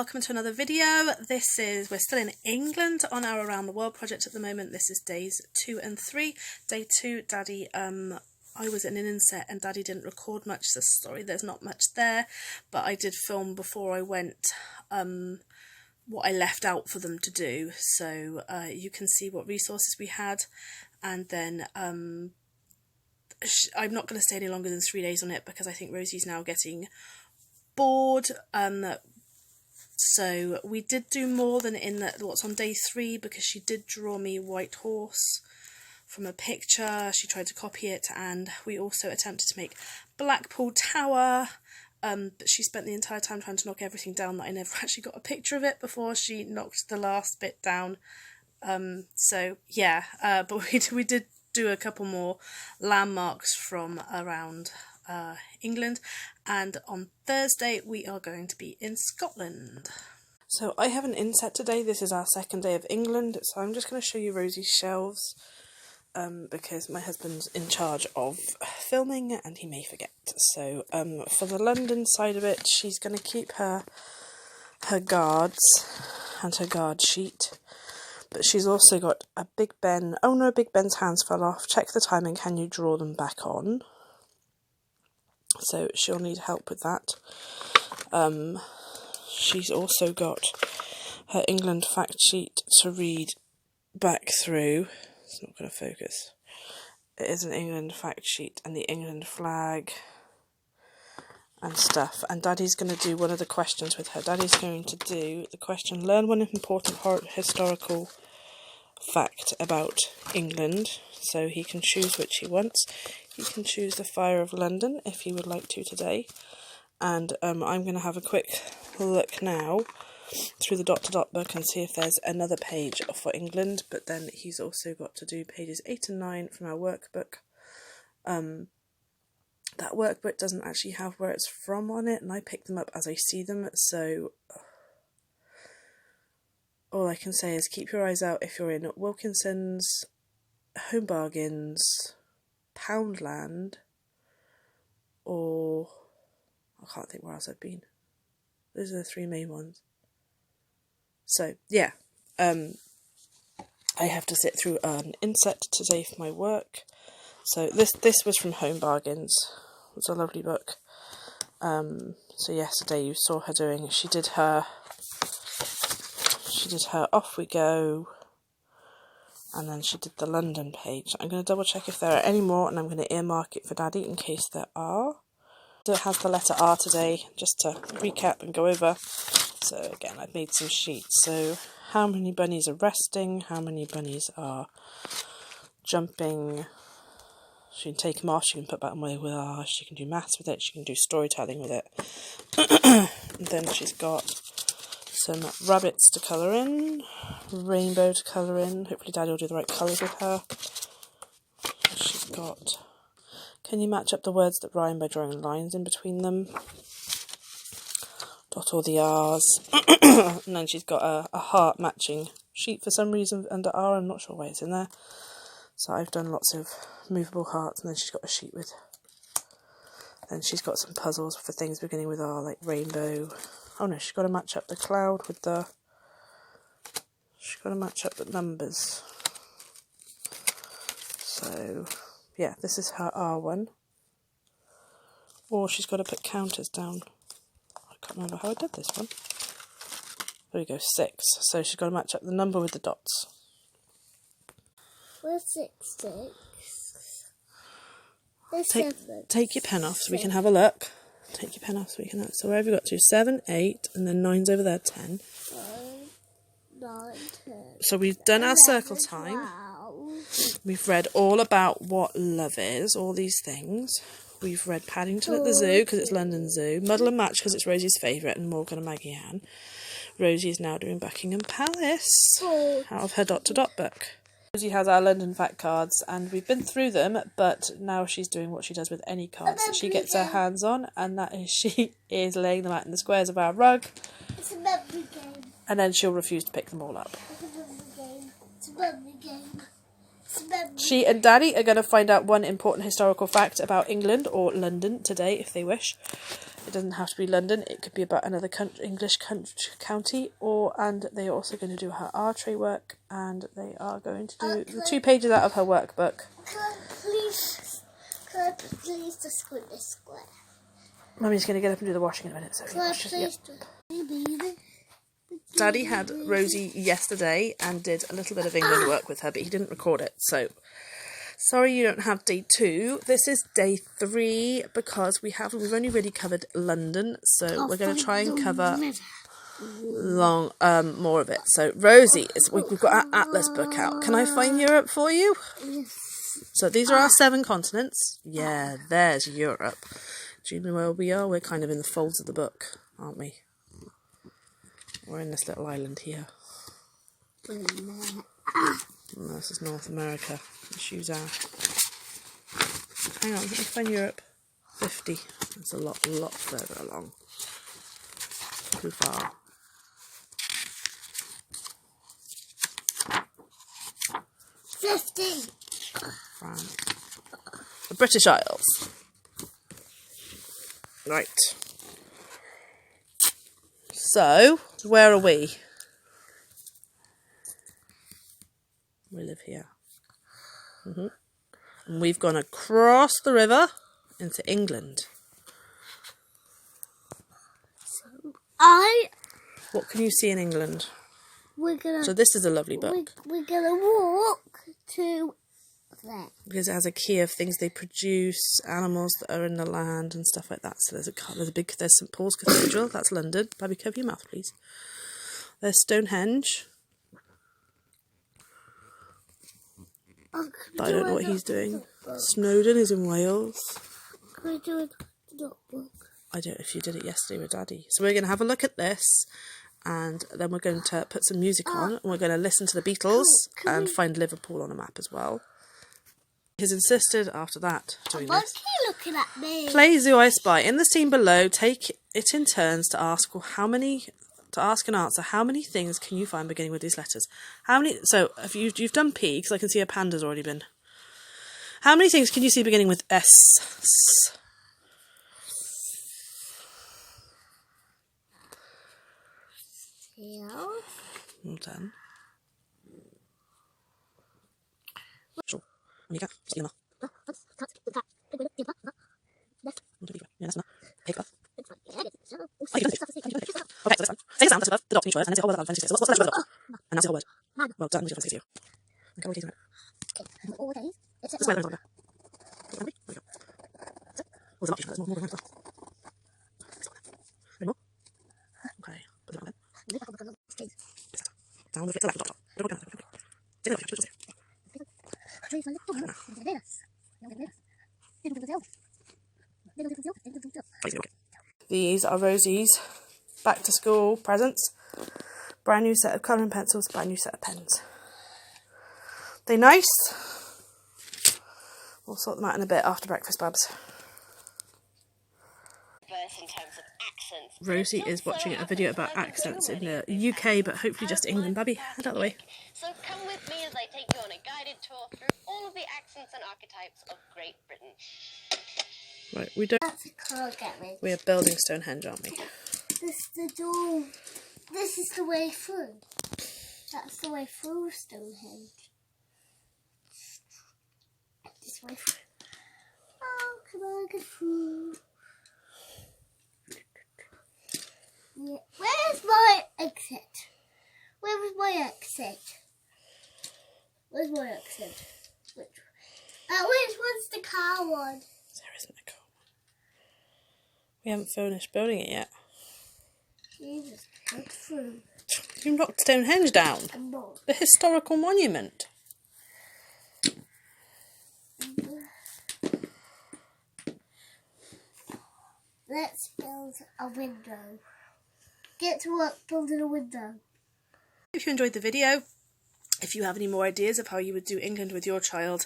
welcome to another video. We're still in England on our Around the World project at the moment. This is days 2 and 3. Day 2, Daddy, I was in an inset and Daddy didn't record much, so sorry there's not much there, but I did film before I went what I left out for them to do, so you can see what resources we had, and then I'm not going to stay any longer than 3 days on it because I think Rosie's now getting bored. So we did do more than in what's on day 3 because she did draw me White Horse from a picture. She tried to copy it, and we also attempted to make Blackpool Tower, but she spent the entire time trying to knock everything down that I never actually got a picture of it before she knocked the last bit down. So yeah, but we did do a couple more landmarks from around England, and on Thursday we are going to be in Scotland. So I have an inset today. This is our second day of England, so I'm just going to show you Rosie's shelves because my husband's in charge of filming and he may forget. So for the London side of it, she's going to keep her guards and her guard sheet, but she's also got a Big Ben. Oh no, Big Ben's hands fell off. Check the timing, can you draw them back on? So she'll need help with that. She's also got her England fact sheet to read back through. It's not going to focus. It is an England fact sheet and the England flag and stuff. And Daddy's going to do one of the questions with her. Daddy's going to do the question, learn one important historical fact about England. So he can choose which he wants. He can choose the Fire of London if he would like to today. And I'm going to have a quick look now through the dot-to-dot book and see if there's another page for England. But then he's also got to do pages 8 and 9 from our workbook. That workbook doesn't actually have where it's from on it, and I pick them up as I see them. So all I can say is keep your eyes out if you're in Wilkinson's, Home Bargains, Poundland, or I can't think where else I've been. Those are the 3 main ones. So yeah, I have to sit through an inset today for my work. So this was from Home Bargains. It's a lovely book. So yesterday you saw her doing. She did her Off We Go. And then she did the London page. I'm going to double check if there are any more, and I'm going to earmark it for Daddy in case there are. So it has the letter R today, just to recap and go over. So again, I've made some sheets. So how many bunnies are resting? How many bunnies are jumping? She can take them off, she can put back away with R, she can do maths with it, she can do storytelling with it. And then she's got some rabbits to colour in, rainbow to colour in. Hopefully Daddy will do the right colours with her. She's got, can you match up the words that rhyme by drawing lines in between them? Dot all the R's. And then she's got a heart matching sheet for some reason under R. I'm not sure why it's in there. So I've done lots of movable hearts, and then she's got a sheet with. Then she's got some puzzles for things beginning with R, like rainbow. Oh no, she's got to match up the cloud with the. She's got to match up the numbers. So yeah, this is her R one. Or she's got to put counters down. I can't remember how I did this one. There we go, 6. So she's got to match up the number with the dots. Where's 6? There's 7. Take your pen off so we can have a look. Take your pen off so we can look. So where have we got to? 7, 8, and then 9's over there, 10. 9, 10. So we've done our circle time. We've read all about what love is, all these things. We've read Paddington at the Zoo because it's London Zoo. Muddle and Match because it's Rosie's favourite, and Morgan and Maggie Ann. Rosie is now doing Buckingham Palace out of her dot-to-dot book. Rosie has our London fact cards, and we've been through them, but now she's doing what she does with any cards that she gets her hands on, and that is she is laying them out in the squares of our rug. It's a memory game. And then she'll refuse to pick them all up. It's a memory game. It's a memory game. It's a memory She and Daddy are going to find out one important historical fact about England or London today, if they wish. It doesn't have to be London. It could be about another English county. And they are also going to do her archery work, and they are going to do the 2 pages out of her workbook. Could I please just put this square? Mummy's going to get up and do the washing in a minute. So Daddy had Rosie yesterday and did a little bit of England work with her, but he didn't record it. So sorry you don't have day 2. This is day 3 because we've only really covered London, so we're going to try and cover more of it. So Rosie, we've got our atlas book out. Can I find Europe for you? Yes. So these are our 7 continents. Yeah, there's Europe. Do you know where we are? We're kind of in the folds of the book, aren't we? We're in this little island here. And this is North America. The shoes are. Hang on, let me find Europe. 50. It's a lot further along. Too far. France. The British Isles. Right. So, where are we? We live here. And we've gone across the river into England. What can you see in England? So this is a lovely book. We're gonna walk to there. Because it has a key of things they produce, animals that are in the land and stuff like that. So there's St Paul's Cathedral, that's London. Baby, cover your mouth, please. There's Stonehenge. But I don't know what he's doing. Snowdon is in Wales. Can I do a notebook? I don't know if you did it yesterday with Daddy. So we're going to have a look at this, and then we're going to put some music on, and we're going to listen to the Beatles and find Liverpool on a map as well. He's insisted after that doing this. Why are you looking at me? Play Zoo I Spy. In the scene below, take it in turns to ask and answer how many things can you find beginning with these letters. How many? So if you've done P, because I can see a panda's already been. How many things can you see beginning with S? Yeah. Well done. Sure. You can. See enough. Okay, so this one. Say the sound, that's above, the dot each word, and then say the whole word above, and then say what's the letter above the dot? And now say the whole word. Well done, we just want to say to you. Okay, what are you doing? All days. This way, there we go. There we go. So, there's a lot, there's more behind as well. Any more? Okay, put it on then. Down with it to the left, top. Don't go down, don't go. Stay there, just stay. These are Rosie's back to school presents. Brand new set of colouring pencils, brand new set of pens. They nice? We'll sort them out in a bit after breakfast, Babs. In terms of accents. Rosie is watching a video about accents in the UK, but hopefully just England. Babby, head out of the way. So come with me as I take you on a guided tour through all of the accents and archetypes of Great Britain. Right, That's a car garage. we are building Stonehenge, aren't we? This is the door. This is the way through. That's the way through Stonehenge. This way through. Oh, can I get through? Yeah. Where's my exit? Where was my exit? Where's my exit? Which one's the car one? There isn't a car. We haven't finished building it yet. Jesus, get through. You knocked Stonehenge down. I'm not. The historical monument. Let's build a window. Get to work building a window. If you enjoyed the video, if you have any more ideas of how you would do England with your child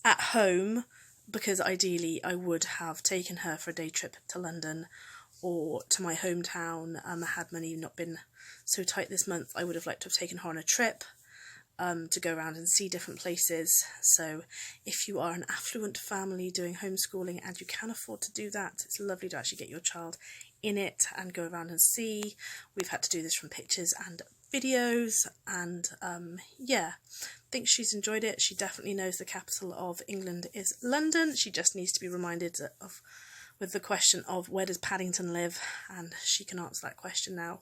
at home, because ideally I would have taken her for a day trip to London or to my hometown, had money not been so tight this month, I would have liked to have taken her on a trip. to go around and see different places. So if you are an affluent family doing homeschooling and you can afford to do that, it's lovely to actually get your child in it and go around and see. We've had to do this from pictures and videos, and yeah, I think she's enjoyed it. She definitely knows the capital of England is London. She just needs to be reminded of with the question of where does Paddington live, and she can answer that question now.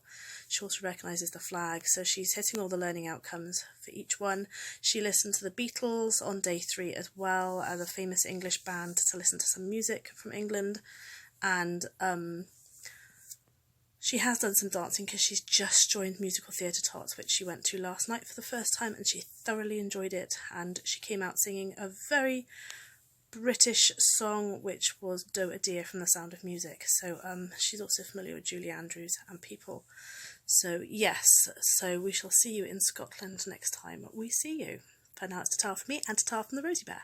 She also recognises the flag, so she's hitting all the learning outcomes for each one. She listened to the Beatles on day 3 as well as a famous English band to listen to some music from England, and she has done some dancing because she's just joined Musical Theatre Tots, which she went to last night for the first time, and she thoroughly enjoyed it, and she came out singing a very British song which was Doe a Deer from The Sound of Music. So she's also familiar with Julie Andrews and people. So yes, so we shall see you in Scotland next time we see you. For now it's ta-ta from me and ta-ta from the Rosie Bear.